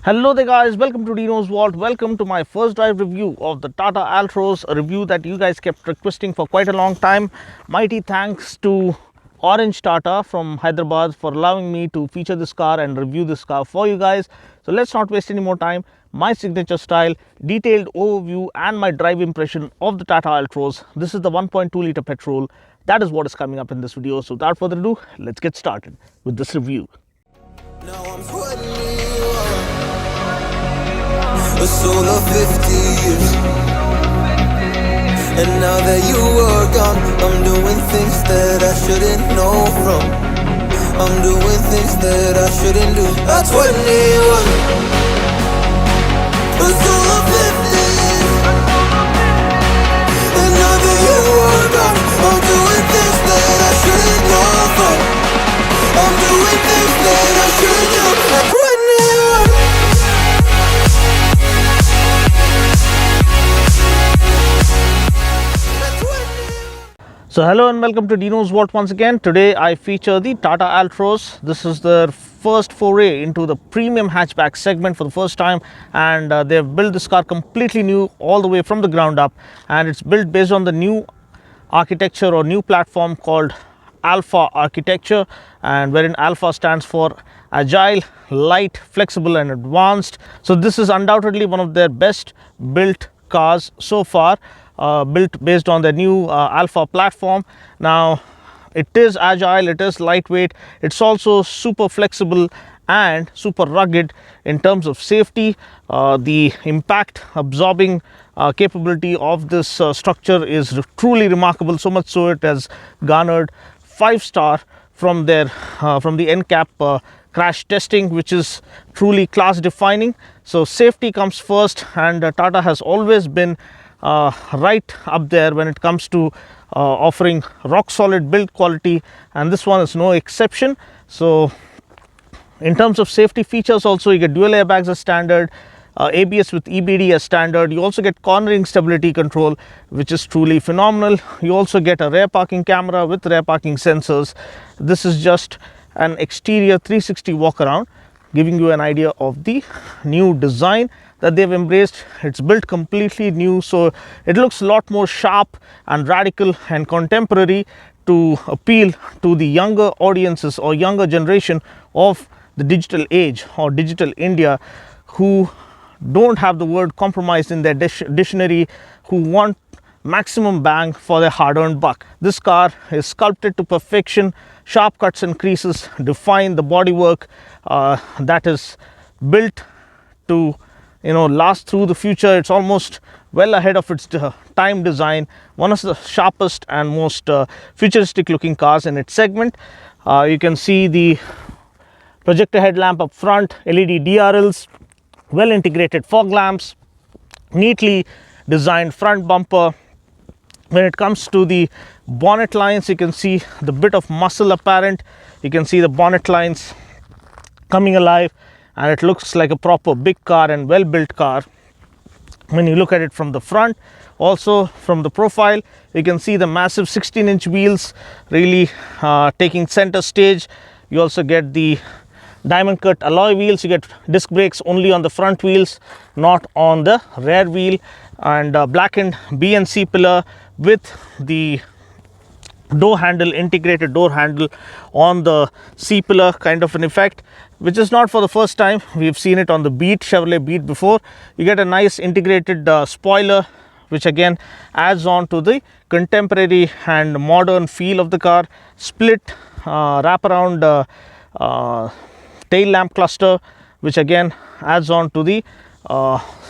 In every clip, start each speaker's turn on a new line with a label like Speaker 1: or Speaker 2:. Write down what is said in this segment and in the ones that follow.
Speaker 1: Hello there guys, welcome to Dinos Vault. Welcome to my first drive review of the Tata Altroz, a review that you guys kept requesting for quite a long time. Mighty thanks to Orange Tata from Hyderabad for allowing me to feature this car and review this car for you guys. So let's not waste any more time. My signature style, detailed overview and my drive impression of the Tata Altroz. This is the 1.2 litre petrol. That is what is coming up in this video. So without further ado, let's get started with this review.
Speaker 2: Now I'm 21, a soul of 50 years. And now that you are gone, I'm doing things that I shouldn't know from. I'm doing things that I shouldn't do. At 21, a soul of 50 years. And now that you are gone, I'm doing things that I shouldn't know from. I'm doing things that I shouldn't do. At 21.
Speaker 1: So hello and welcome to Dinos Vault once again. Today I feature the Tata Altroz. This is their first foray into the premium hatchback segment for the first time, and they've built this car completely new all the way from the ground up, and it's built based on the new architecture or new platform called Alpha architecture, and wherein Alpha stands for agile, light, flexible and advanced. So this is undoubtedly one of their best built cars so far. Built based on the new Alpha platform. Now it is agile, it is lightweight, it's also super flexible and super rugged in terms of safety. The impact absorbing capability of this structure is truly remarkable, so much so it has garnered 5-star from their from the NCAP crash testing, which is truly class defining. So safety comes first, and Tata has always been right up there when it comes to offering rock solid build quality, and this one is no exception. So in terms of safety features also, you get dual airbags as standard, ABS with EBD as standard. You also get cornering stability control, which is truly phenomenal. You also get a rear parking camera with rear parking sensors. This is just an exterior 360 walk around, giving you an idea of the new design that they've embraced. It's built completely new, so it looks a lot more sharp and radical and contemporary to appeal to the younger audiences or younger generation of the digital age or digital India, who don't have the word compromise in their dictionary, who want maximum bang for their hard-earned buck. This car is sculpted to perfection. Sharp cuts and creases define the bodywork that is built to last through the future. It's almost well ahead of its time design. One of the sharpest and most futuristic looking cars in its segment. You can see the projector headlamp up front, LED DRLs, well integrated fog lamps, neatly designed front bumper. When it comes to the bonnet lines, you can see the bit of muscle apparent. You can see the bonnet lines coming alive, and it looks like a proper big car and well built car when you look at it from the front. Also from the profile, you can see the massive 16-inch wheels really taking center stage. You also get the diamond cut alloy wheels. You get disc brakes only on the front wheels, not on the rear wheel, and blackened B and C pillar with the door handle, integrated door handle on the C pillar, kind of an effect, which is not for the first time. We've seen it on the Beat, Chevrolet Beat before. You get a nice integrated spoiler, which again adds on to the contemporary and modern feel of the car. Split wraparound tail lamp cluster, which again adds on to the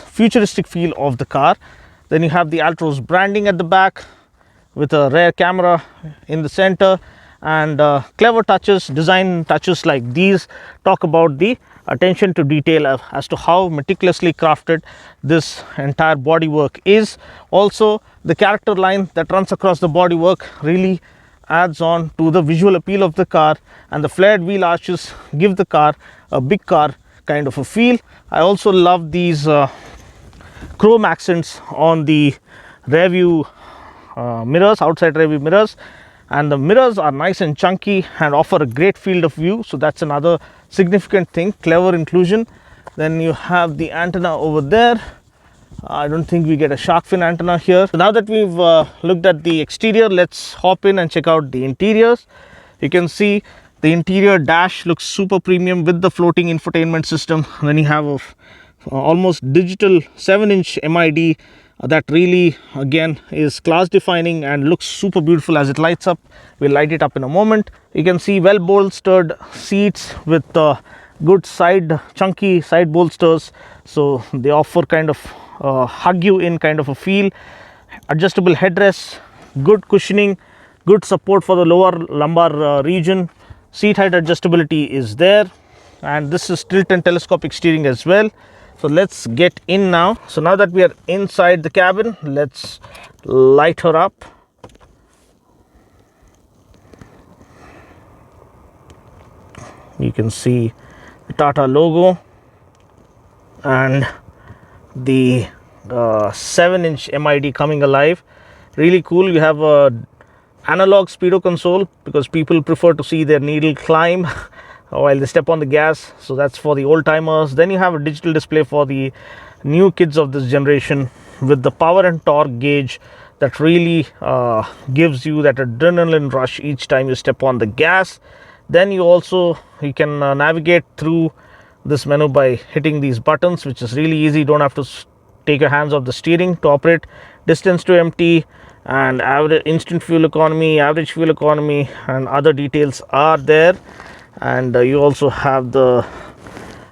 Speaker 1: futuristic feel of the car. Then you have the Altroz branding at the back with a rear camera in the center, and clever touches, design touches like these talk about the attention to detail as to how meticulously crafted this entire bodywork is. Also, the character line that runs across the bodywork really adds on to the visual appeal of the car, and the flared wheel arches give the car a big car kind of a feel. I also love these chrome accents on the rear view mirrors, outside rear view mirrors, and the mirrors are nice and chunky and offer a great field of view. So that's another significant thing, clever inclusion. Then you have the antenna over there. I don't think we get a shark fin antenna here. So now that we've looked at the exterior, let's hop in and check out the interiors. You can see the interior dash looks super premium with the floating infotainment system. Then you have a almost digital 7-inch MID that really again is class defining and looks super beautiful as it lights up. We'll light it up in a moment. You can see well bolstered seats with good chunky side bolsters, so they offer kind of hug you in kind of a feel. Adjustable headrests, good cushioning, good support for the lower lumbar region. Seat height adjustability is there, and this is tilt and telescopic steering as well. So let's get in now. So now that we are inside the cabin, let's light her up. You can see the Tata logo and the 7-inch MID coming alive. Really cool. You have a analog speedo console because people prefer to see their needle climb while they step on the gas, so that's for the old timers. Then you have a digital display for the new kids of this generation with the power and torque gauge that really gives you that adrenaline rush each time you step on the gas. Then you can navigate through this menu by hitting these buttons, which is really easy. You don't have to take your hands off the steering to operate. Distance to empty and average instant fuel economy, average fuel economy, and other details are there. And you also have the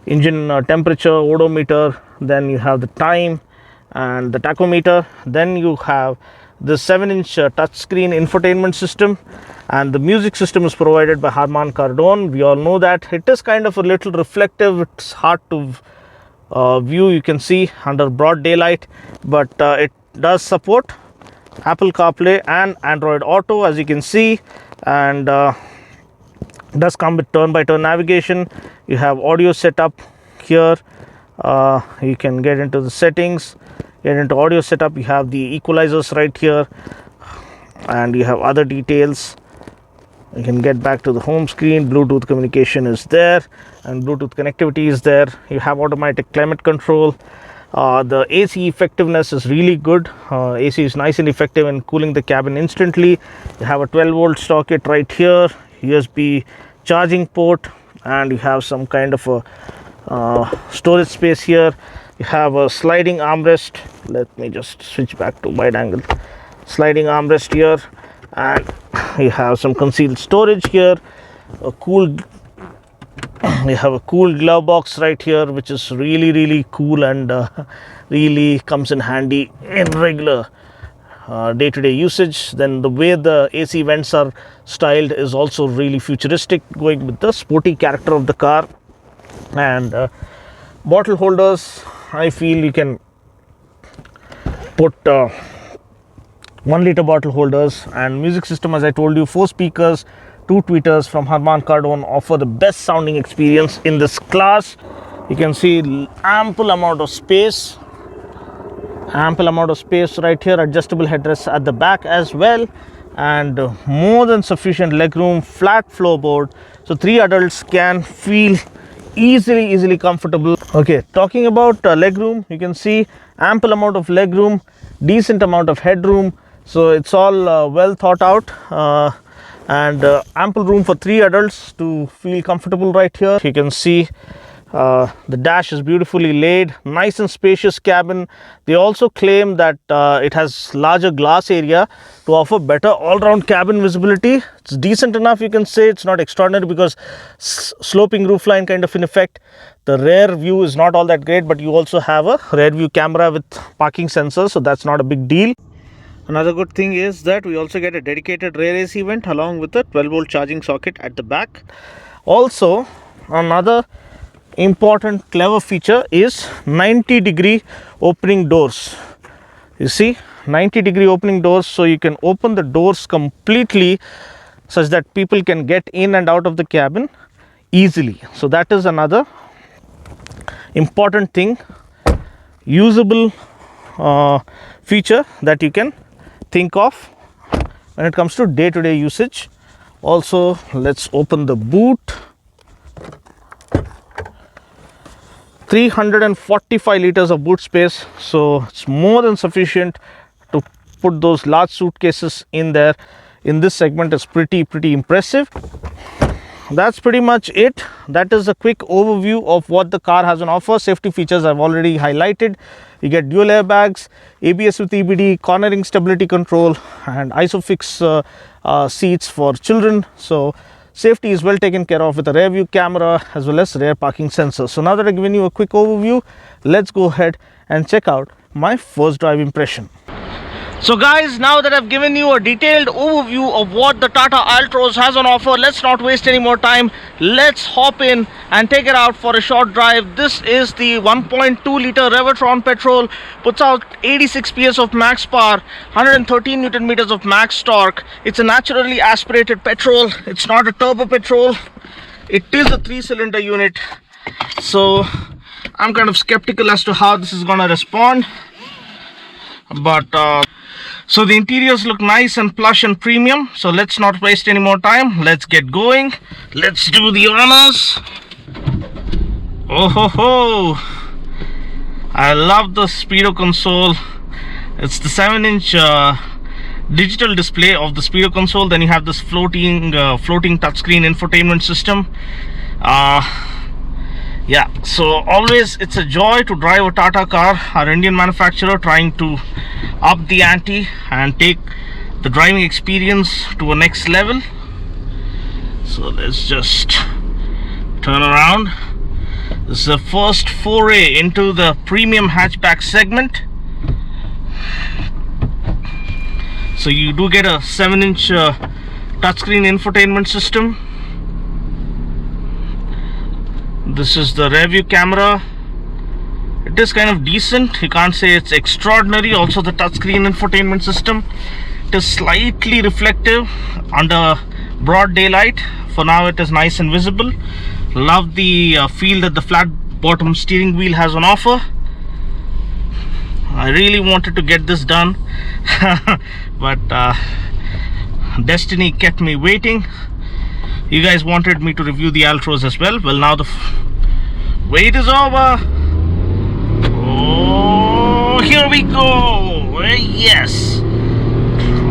Speaker 1: engine temperature, odometer. Then you have the time and the tachometer. Then you have the 7-inch touchscreen infotainment system, and the music system is provided by Harman Kardon. We all know that. It is kind of a little reflective. It's hard to view, you can see under broad daylight, but it does support Apple CarPlay and Android Auto, as you can see, and does come with turn-by-turn navigation. You have audio setup here. You can get into the settings, get into audio setup. You have the equalizers right here, and you have other details. You can get back to the home screen. Bluetooth communication is there, and Bluetooth connectivity is there. You have automatic climate control. The AC effectiveness is really good. AC is nice and effective in cooling the cabin instantly. You have a 12-volt socket right here, USB charging port, and you have some kind of a storage space here. You have a sliding armrest. Let me just switch back to wide angle. Sliding armrest here, and you have some concealed storage here. We have a cool glove box right here, which is really cool and really comes in handy in regular day-to-day usage. Then the way the AC vents are styled is also really futuristic, going with the sporty character of the car. And bottle holders, I feel you can put 1 liter bottle holders. And music system, as I told you, 4 speakers, 2 tweeters from Harman Kardon offer the best sounding experience in this class. You can see ample amount of space right here. Adjustable headrests at the back as well, and more than sufficient legroom. Flat floorboard, so 3 adults can feel easily comfortable. Okay, talking about legroom, you can see ample amount of legroom, decent amount of headroom, so it's all well thought out, and ample room for 3 adults to feel comfortable right here. You can see the dash is beautifully laid, nice and spacious cabin. They also claim that it has larger glass area to offer better all-round cabin visibility. It's decent enough, you can say. It's not extraordinary because sloping roofline kind of in effect. The rear view is not all that great, but you also have a rear view camera with parking sensors, so that's not a big deal. Another good thing is that we also get a dedicated rear AC vent along with a 12-volt charging socket at the back. Also, another important clever feature is 90-degree opening doors. You see, 90-degree opening doors, so you can open the doors completely such that people can get in and out of the cabin easily. So that is another important thing, usable feature that you can think of when it comes to day-to-day usage. Also, let's open the boot. 345 liters of boot space, so it's more than sufficient to put those large suitcases in there. In this segment is pretty impressive. That's pretty much it. That is a quick overview of what the car has on offer. Safety features I've already highlighted. You get dual airbags, ABS with EBD, cornering stability control, and ISOFIX seats for children. So safety is well taken care of with a rear view camera as well as rear parking sensor. So now that I've given you a quick overview, let's go ahead and check out my first drive impression. So guys, now that I've given you a detailed overview of what the Tata Altroz has on offer, let's not waste any more time. Let's hop in and take it out for a short drive. This is the 1.2 liter Revotron Petrol, puts out 86 PS of max power, 113 Newton meters of max torque. It's a naturally aspirated petrol. It's not a turbo petrol. It is a 3-cylinder unit. So I'm kind of skeptical as to how this is gonna respond. But so the interiors look nice and plush and premium. So let's not waste any more time. Let's get going. Let's do the honors. Oh ho ho! I love the speedo console. It's the 7-inch digital display of the speedo console. Then you have this floating touchscreen infotainment system. Yeah, so always it's a joy to drive a Tata car, our Indian manufacturer, trying to up the ante and take the driving experience to a next level. So let's just turn around. This is the first foray into the premium hatchback segment. So you do get a 7-inch touchscreen infotainment system. This is the rear view camera. It is kind of decent. You can't say it's extraordinary. Also the touchscreen infotainment system. It is slightly reflective under broad daylight. For now it is nice and visible. Love the feel that the flat bottom steering wheel has on offer. I really wanted to get this done but destiny kept me waiting. You guys wanted me to review the Altroz as well. Well, now the wait is over. Oh, here we go. Yes,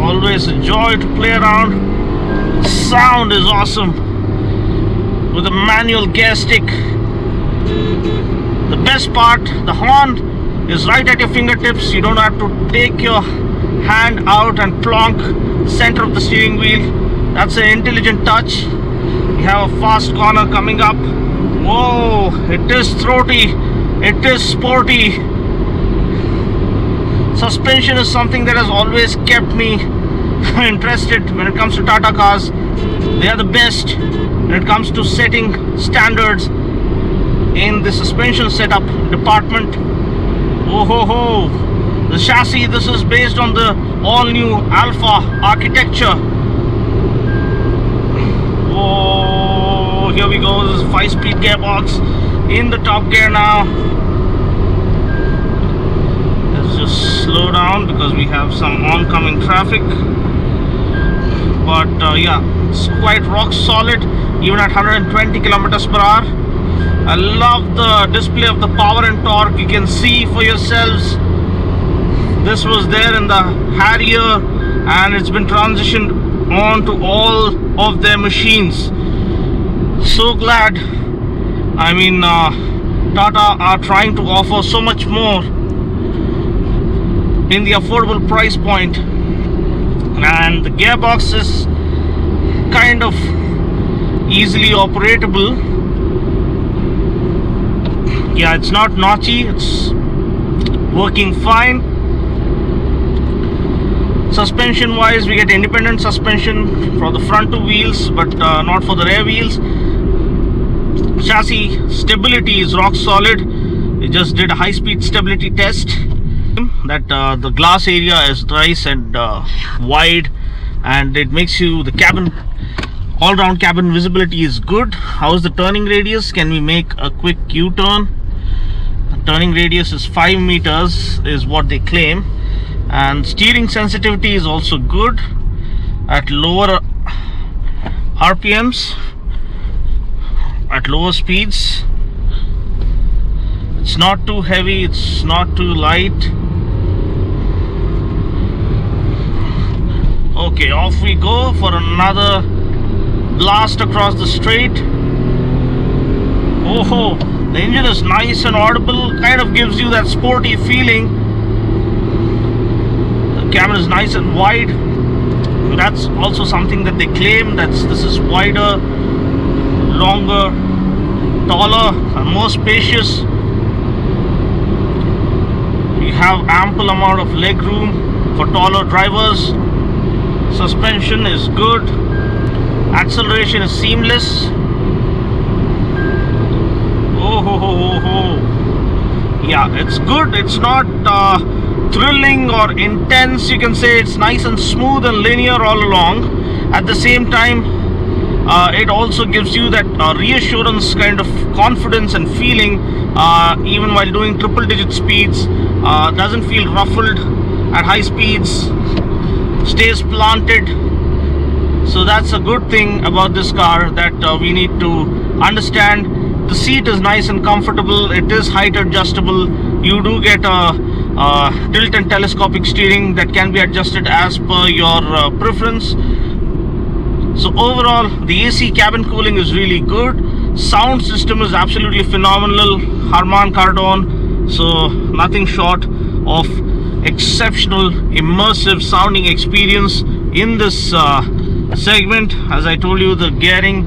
Speaker 1: always a joy to play around. Sound is awesome with a manual gear stick. The best part, the horn is right at your fingertips. You don't have to take your hand out and plonk center of the steering wheel. That's an intelligent touch. We have a fast corner coming up. Whoa, it is throaty, it is sporty. Suspension is something that has always kept me interested when it comes to Tata cars. They are the best when it comes to setting standards in the suspension setup department. Oh ho ho! The chassis, this is based on the all-new Alpha architecture. Oh, here we go. This is 5-speed gearbox in the top gear now. Let's just slow down because we have some oncoming traffic. But yeah, it's quite rock solid even at 120 kilometers per hour. I love the display of the power and torque. You can see for yourselves. This was there in the Harrier and it's been transitioned on to all of their machines. So glad. I mean, Tata are trying to offer so much more in the affordable price point, and the gearbox is kind of easily operatable. Yeah, it's not notchy, it's working fine. Suspension wise, we get independent suspension for the front two wheels, but not for the rear wheels. Chassis stability is rock solid. We just did a high-speed stability test. That the glass area is nice and wide, and it makes you the cabin, all-round cabin visibility is good. How's the turning radius? Can we make a quick U-turn? The turning radius is 5 meters is what they claim. And steering sensitivity is also good at lower RPMs, at lower speeds. It's not too heavy, it's not too light. Okay, off we go for another blast across the straight. Oh, the engine is nice and audible, kind of gives you that sporty feeling. The cabin is nice and wide. That's also something that they claim, this is wider, longer, taller and more spacious. You have ample amount of leg room for taller drivers. Suspension is good. Acceleration is seamless. Yeah, it's good. It's not thrilling or intense. You can say it's nice and smooth and linear all along. At the same time, it also gives you that reassurance, kind of confidence and feeling, even while doing triple digit speeds. Doesn't feel ruffled at high speeds, stays planted. So that's a good thing about this car that we need to understand. The seat is nice and comfortable. It is height adjustable. You do get a tilt and telescopic steering that can be adjusted as per your preference. So overall, the AC cabin cooling is really good. Sound system is absolutely phenomenal. Harman Kardon, so nothing short of exceptional immersive sounding experience in this segment. As I told you, the gearing,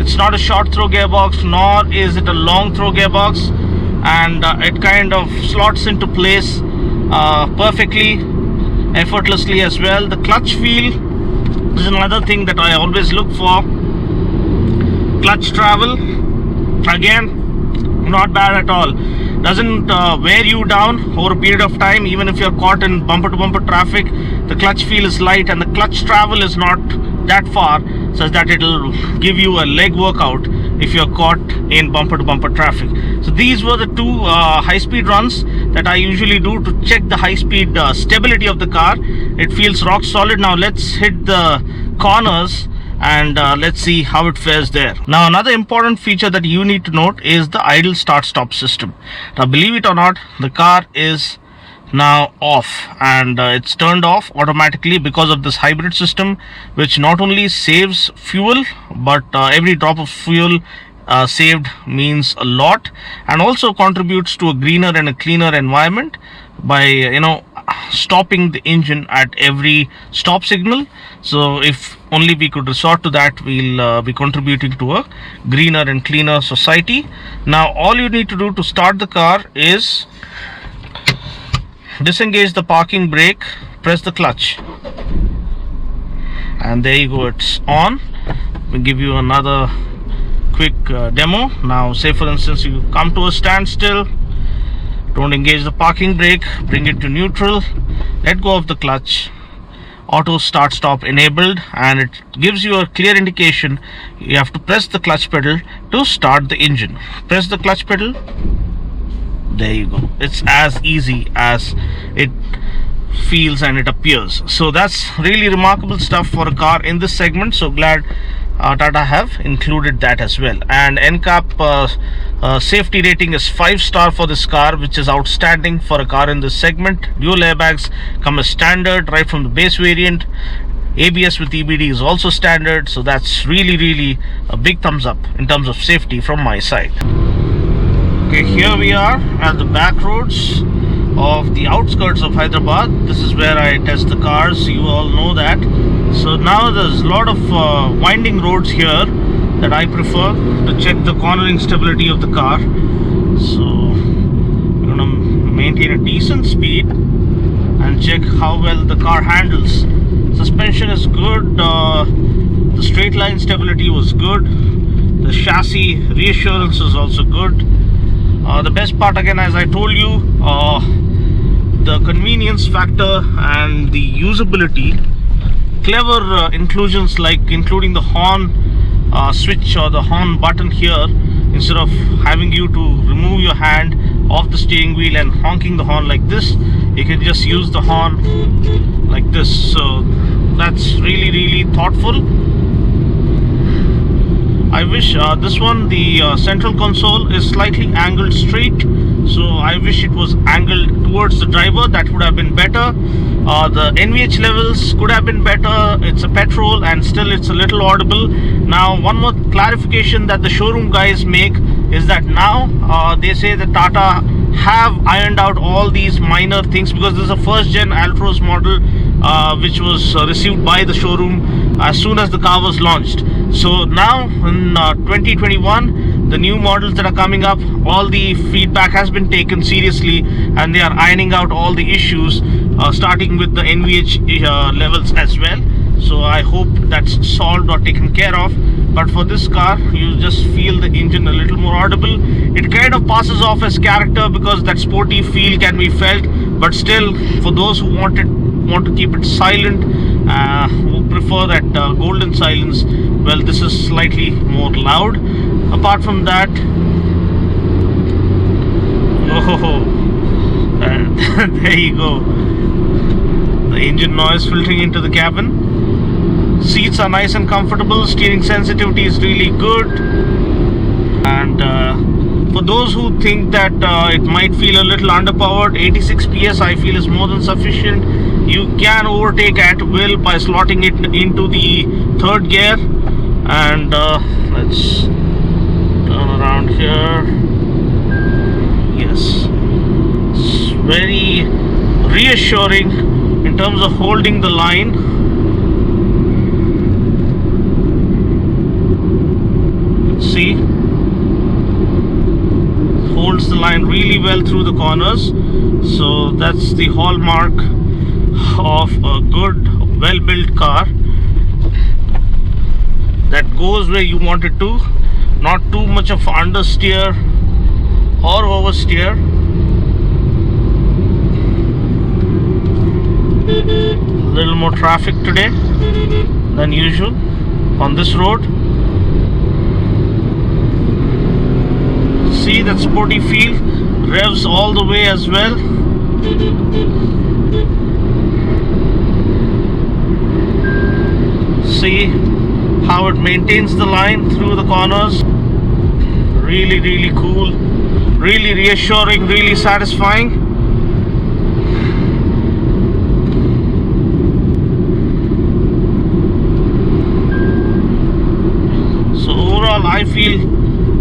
Speaker 1: it's not a short throw gearbox, nor is it a long throw gearbox, and it kind of slots into place perfectly, effortlessly as well. The clutch feel is another thing that I always look for. Clutch travel, again, not bad at all. Doesn't wear you down over a period of time. Even if you're caught in bumper to bumper traffic, the clutch feel is light, and the clutch travel is not that far, such that it'll give you a leg workout if you're caught in bumper to bumper traffic. So these were the two high-speed runs that I usually do to check the high-speed stability of the car. It feels rock solid. Now let's hit the corners and let's see how it fares there. Now another important feature that you need to note is the idle start stop system. Now believe it or not, the car is now off, and it's turned off automatically because of this hybrid system, which not only saves fuel, but every drop of fuel saved means a lot, and also contributes to a greener and a cleaner environment by stopping the engine at every stop signal. So if only we could resort to that, we'll be contributing to a greener and cleaner society. Now all you need to do to start the car is disengage the parking brake, press the clutch, and there you go, it's on. We'll give you another quick demo. Now say for instance you come to a standstill, don't engage the parking brake, bring it to neutral, let go of the clutch, auto start stop enabled, and it gives you a clear indication you have to press the clutch pedal to start the engine. Press the clutch pedal, there you go. It's as easy as it feels and it appears. So that's really remarkable stuff for a car in this segment. So glad Tata have included that as well. And NCAP safety rating is 5-star for this car, which is outstanding for a car in this segment. Dual airbags come as standard right from the base variant. ABS with EBD is also standard. So that's really a big thumbs up in terms of safety from my side. Okay, here we are at the back roads of the outskirts of Hyderabad. This is where I test the cars, you all know that. So now there's a lot of winding roads here that I prefer to check the cornering stability of the car. So we're gonna maintain a decent speed and check how well the car handles. Suspension is good, the straight line stability was good, the chassis reassurance is also good. The best part, again, as I told you, the convenience factor and the usability. Clever inclusions like including the horn switch or the horn button here. Instead of having you to remove your hand off the steering wheel and honking the horn like this, you can just use the horn like this. So that's really thoughtful. I wish this one, the central console is slightly angled straight, so I wish it was angled towards the driver. That would have been better. The NVH levels could have been better. It's a petrol and still it's a little audible. Now, one more clarification that the showroom guys make is that now they say that Tata have ironed out all these minor things, because this is a first gen Altroz model which was received by the showroom as soon as the car was launched. So now in 2021, the new models that are coming up, all the feedback has been taken seriously and they are ironing out all the issues, starting with the NVH levels as well. So I hope that's solved or taken care of. But for this car, you just feel the engine a little more audible. It kind of passes off as character because that sporty feel can be felt, but still, for those who want to keep it silent, who prefer that golden silence, well, this is slightly more loud. Apart from that, there you go, the engine noise filtering into the cabin. Seats are nice and comfortable. Steering sensitivity is really good. And for those who think that it might feel a little underpowered, 86 PS I feel is more than sufficient. You can overtake at will by slotting it into the third gear. And let's turn around here. Yes, it's very reassuring in terms of holding the line. See, holds the line really well through the corners. So that's the hallmark of a good, well-built car that goes where you want it to. Not too much of understeer or oversteer. A little more traffic today than usual on this road. See that sporty feel, revs all the way as well. See how it maintains the line through the corners. Really, really cool, really reassuring, really satisfying. So overall, I feel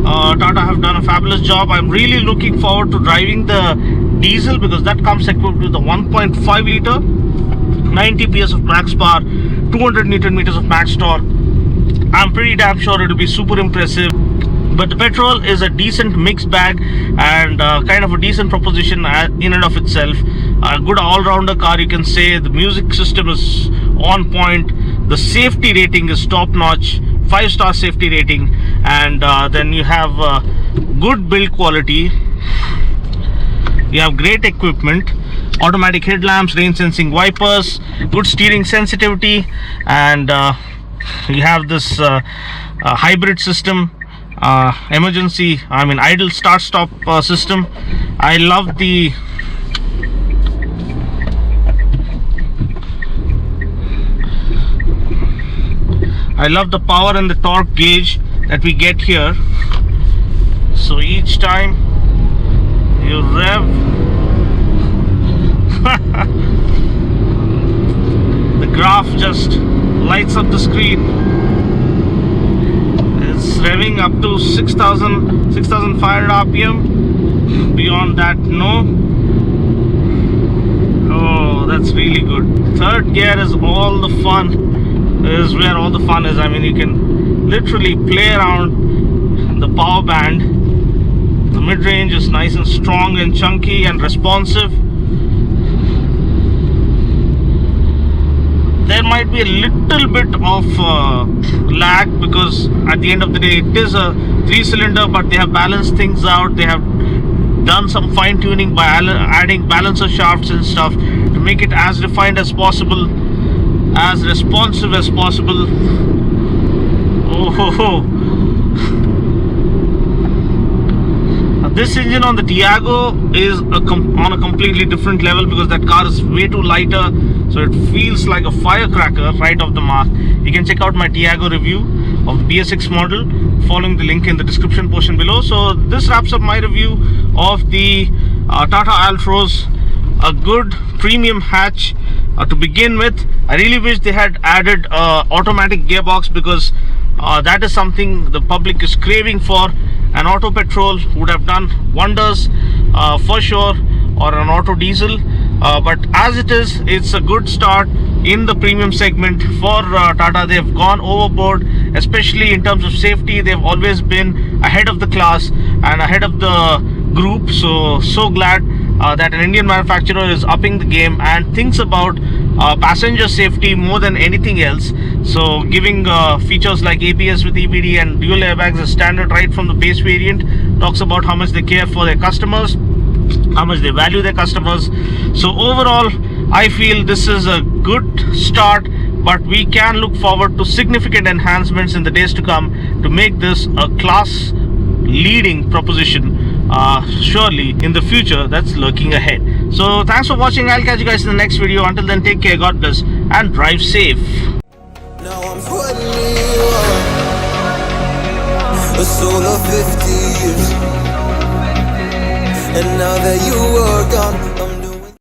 Speaker 1: Tata have done a fabulous job. I'm really looking forward to driving the diesel, because that comes equipped with the 1.5 liter, 90 PS of max power, 200 Newton meters of max torque. I'm pretty damn sure it will be super impressive. But the petrol is a decent mixed bag and kind of a decent proposition in and of itself. A good all-rounder car, you can say. The music system is on point. The safety rating is top-notch. 5-star safety rating, and then you have good build quality. You have great equipment, automatic headlamps, rain sensing wipers, good steering sensitivity, and you have this hybrid system, idle start stop system. I love the power and the torque gauge that we get here. So each time you rev, the graph just lights up the screen. It's revving up to 6,500 RPM. Beyond that, no. Oh, that's really good. Third gear is all the fun. Is where all the fun is. I mean, you can literally play around the power band. The mid-range is nice and strong and chunky and responsive. There might be a little bit of lag, because at the end of the day it is a 3-cylinder, but they have balanced things out. They have done some fine-tuning by adding balancer shafts and stuff to make it as refined as possible, as responsive as possible. Oh ho ho. This engine on the Tiago is on a completely different level, because that car is way too lighter, so it feels like a firecracker right off the mark. You can check out my Tiago review of the BS6 model, following the link in the description portion below. So this wraps up my review of the Tata Altroz, a good premium hatch to begin with. I really wish they had added automatic gearbox, because that is something the public is craving for. An auto petrol would have done wonders for sure, or an auto diesel, but as it is, it's a good start in the premium segment for Tata. They've gone overboard, especially in terms of safety. They've always been ahead of the class and ahead of the group. So glad that an Indian manufacturer is upping the game and thinks about passenger safety more than anything else. So giving features like ABS with EBD and dual airbags as standard right from the base variant talks about how much they care for their customers, how much they value their customers. So overall, I feel this is a good start, but we can look forward to significant enhancements in the days to come to make this a class leading proposition surely in the future that's lurking ahead. So thanks for watching. I'll catch you guys in the next video. Until then, take care, God bless, and drive safe.
Speaker 2: Now I'm putting you on a solo 50 years. And now that you are gone,